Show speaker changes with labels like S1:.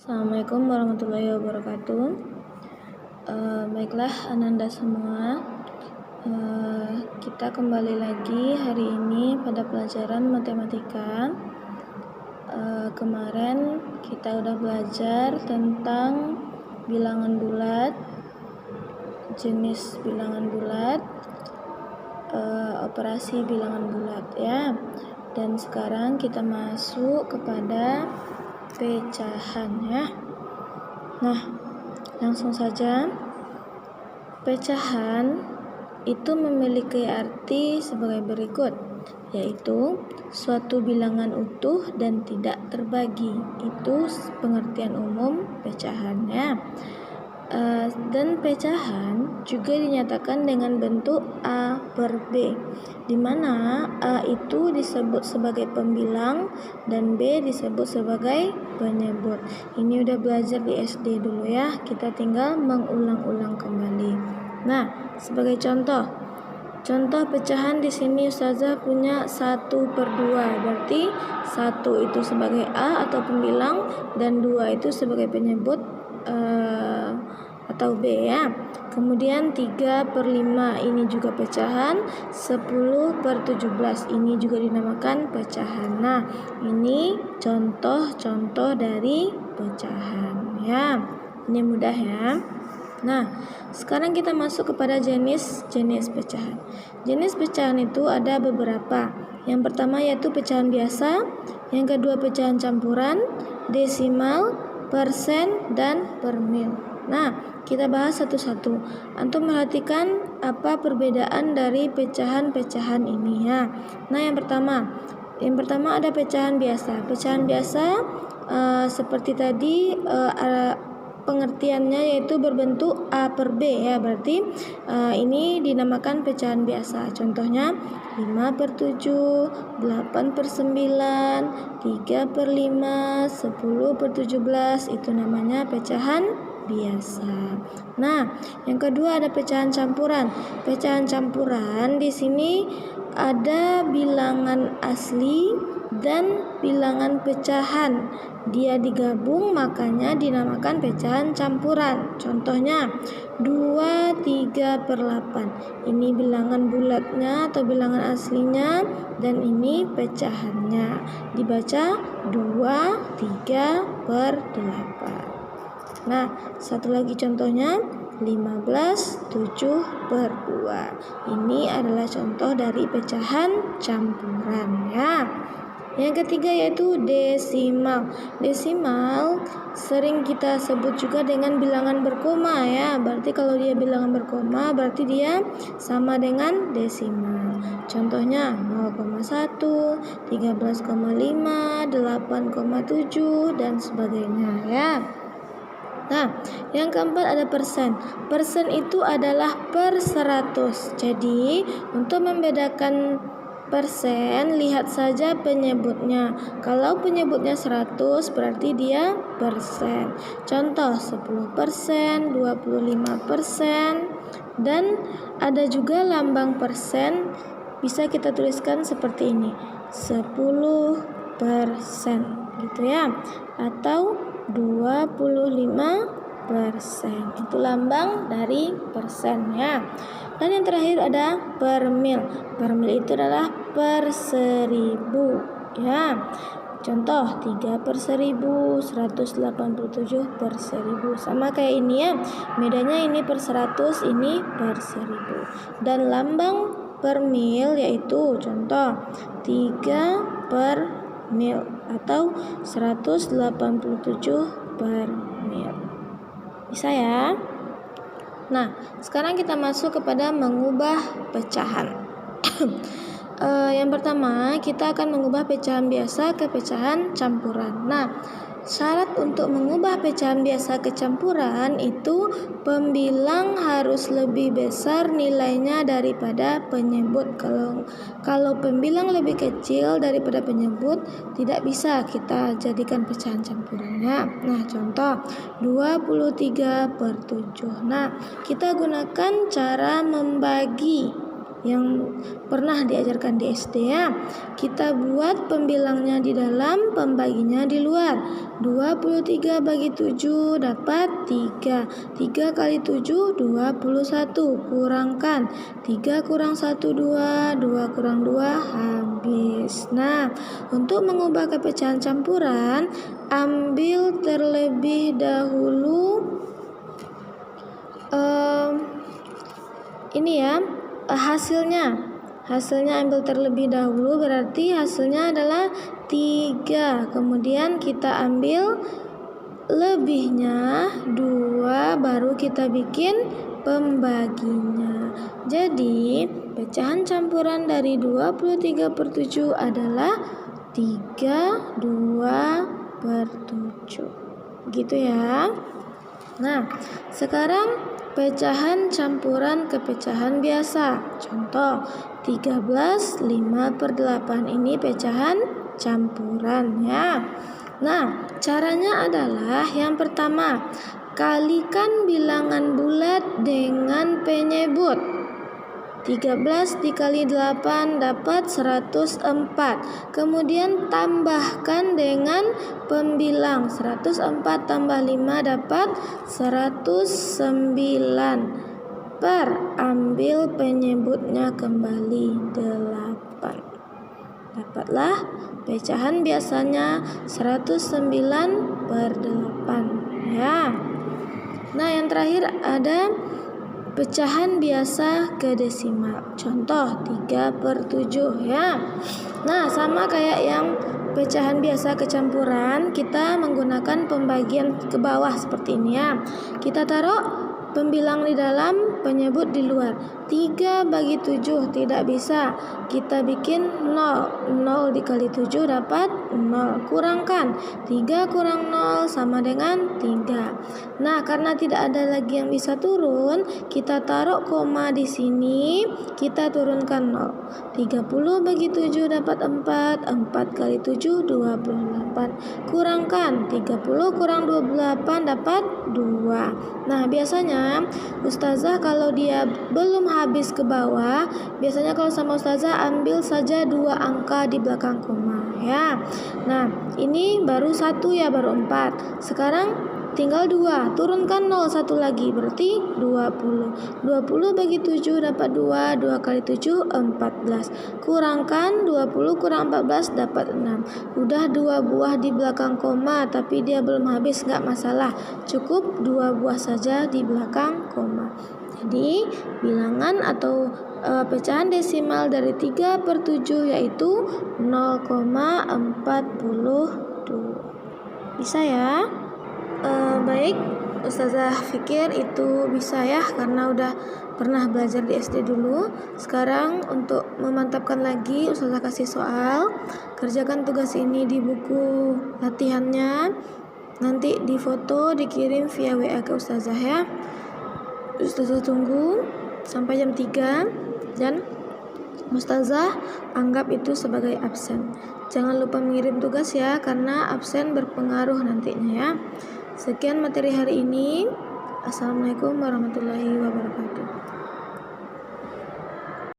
S1: Assalamualaikum warahmatullahi wabarakatuh. Baiklah Ananda semua, kita kembali lagi hari ini pada pelajaran matematika. Kemarin kita udah belajar tentang bilangan bulat, jenis bilangan bulat, operasi bilangan bulat ya. Dan sekarang kita masuk kepada pecahan ya. Nah, langsung saja. Pecahan itu memiliki arti sebagai berikut, yaitu suatu bilangan utuh dan tidak terbagi. Itu pengertian umum pecahan ya. Dan pecahan juga dinyatakan dengan bentuk A per B, di mana A itu disebut sebagai pembilang dan B disebut sebagai penyebut. Ini udah belajar di SD dulu ya, kita tinggal mengulang-ulang kembali. Nah, sebagai contoh pecahan di sini Ustazah punya 1/2, berarti 1 itu sebagai A atau pembilang dan 2 itu sebagai penyebut atau B ya. Kemudian 3/5 ini juga pecahan, 10/17 ini juga dinamakan pecahan. Nah, ini contoh-contoh dari pecahan ya. Ini mudah ya. Nah, sekarang kita masuk kepada jenis-jenis pecahan. Jenis pecahan itu ada beberapa. Yang pertama yaitu pecahan biasa, yang kedua pecahan campuran, desimal, persen, dan per mil. Nah, kita bahas satu-satu. Antum perhatikan apa perbedaan dari pecahan-pecahan ini ya. Nah, yang pertama ada pecahan biasa. Pecahan biasa seperti tadi pengertiannya yaitu berbentuk A per B ya, berarti ini dinamakan pecahan biasa. Contohnya 5/7, 8/9, 3/5, 10/17 itu namanya pecahan biasa. Nah, yang kedua ada pecahan campuran. Pecahan campuran di sini ada bilangan asli dan bilangan pecahan. Dia digabung makanya dinamakan pecahan campuran. Contohnya 2, 3/8. Ini bilangan bulatnya atau bilangan aslinya dan ini pecahannya. Dibaca 2, 3/8. Nah, satu lagi contohnya 15, 7/2. Ini adalah contoh dari pecahan campuran ya. Yang ketiga yaitu desimal. Desimal sering kita sebut juga dengan bilangan berkoma ya. Berarti kalau dia bilangan berkoma berarti dia sama dengan desimal. Contohnya 0,1, 13,5, 8,7 dan sebagainya ya. Nah, yang keempat ada persen. Persen itu adalah per 100. Jadi, untuk membedakan persen, lihat saja penyebutnya. Kalau penyebutnya 100 berarti dia persen. Contoh 10%, 25%, dan ada juga lambang persen. Bisa kita tuliskan seperti ini, 10% gitu ya, atau 25%. Itu lambang dari persen ya. Dan yang terakhir ada per mil. Per mil itu adalah per 1000 ya. Contoh 3/1000, 187/1000. Sama kayak ini ya. Bedanya ini per 100, ini per 1000. Dan lambang per mil yaitu contoh 3 per mil atau 187 per mil. Bisa ya? Nah, sekarang kita masuk kepada mengubah pecahan. Yang pertama, kita akan mengubah pecahan biasa ke pecahan campuran. Nah, syarat untuk mengubah pecahan biasa ke campuran itu pembilang harus lebih besar nilainya daripada penyebut. Kalau pembilang lebih kecil daripada penyebut, tidak bisa kita jadikan pecahan campurannya. Nah, contoh 23/7. Nah, kita gunakan cara membagi yang pernah diajarkan di SD ya. Kita buat pembilangnya di dalam, pembaginya di luar. 23 bagi 7 dapat 3. 3 kali 7 21. Kurangkan 3 kurang 1 2, 2 kurang 2 habis. Nah, untuk mengubah kepecahan campuran, ambil terlebih dahulu ini ya, hasilnya ambil terlebih dahulu, berarti hasilnya adalah 3. Kemudian kita ambil lebihnya 2, baru kita bikin pembaginya. Jadi pecahan campuran dari 23/7 adalah 32/7. Gitu ya. Nah, sekarang pecahan campuran ke pecahan biasa. Contoh 13 5/8 ini pecahan campuran ya. Nah, caranya adalah yang pertama, kalikan bilangan bulat dengan penyebut. 13 dikali 8 dapat 104. Kemudian tambahkan dengan pembilang. 104 tambah 5 dapat 109. Ambil penyebutnya kembali 8. Dapatlah pecahan biasanya 109/8 ya. Nah, yang terakhir ada pecahan biasa ke desimal. Contoh 3/7 ya. Nah, sama kayak yang pecahan biasa ke campuran, kita menggunakan pembagian ke bawah seperti ini ya. Kita taruh pembilang di dalam, penyebut di luar. 3 bagi 7 tidak bisa. Kita bikin 0. 0 dikali 7 dapat 0. Kurangkan. 3 kurang 0 sama dengan 3. Nah, karena tidak ada lagi yang bisa turun, kita taruh koma di sini, kita turunkan 0. 30 bagi 7 dapat 4. 4 kali 7 28. Kurangkan. 30 kurang 28 dapat 2. Nah, biasanya Ustazah kalau dia belum habis ke bawah, biasanya kalau sama Ustazah ambil saja 2 angka di belakang koma ya. Nah, ini baru 1 ya, baru 4. Sekarang tinggal 2, turunkan 0 1 lagi, berarti 20. 20 bagi 7 dapat 2. 2 kali 7 14. Kurangkan 20 kurang 14 dapat 6. Udah 2 buah di belakang koma, tapi dia belum habis, nggak masalah, cukup 2 buah saja di belakang koma. Jadi bilangan atau pecahan desimal dari 3/7 yaitu 0,42. Bisa ya? Baik, Ustazah pikir itu bisa ya, karena udah pernah belajar di SD dulu. Sekarang untuk memantapkan lagi, Ustazah kasih soal. Kerjakan tugas ini di buku latihannya. Nanti difoto, dikirim via WA ke Ustazah ya. Ustazah tunggu sampai jam 3 dan Ustazah anggap itu sebagai absen. Jangan lupa mengirim tugas ya, karena absen berpengaruh nantinya ya. Sekian materi hari ini. Assalamualaikum warahmatullahi wabarakatuh.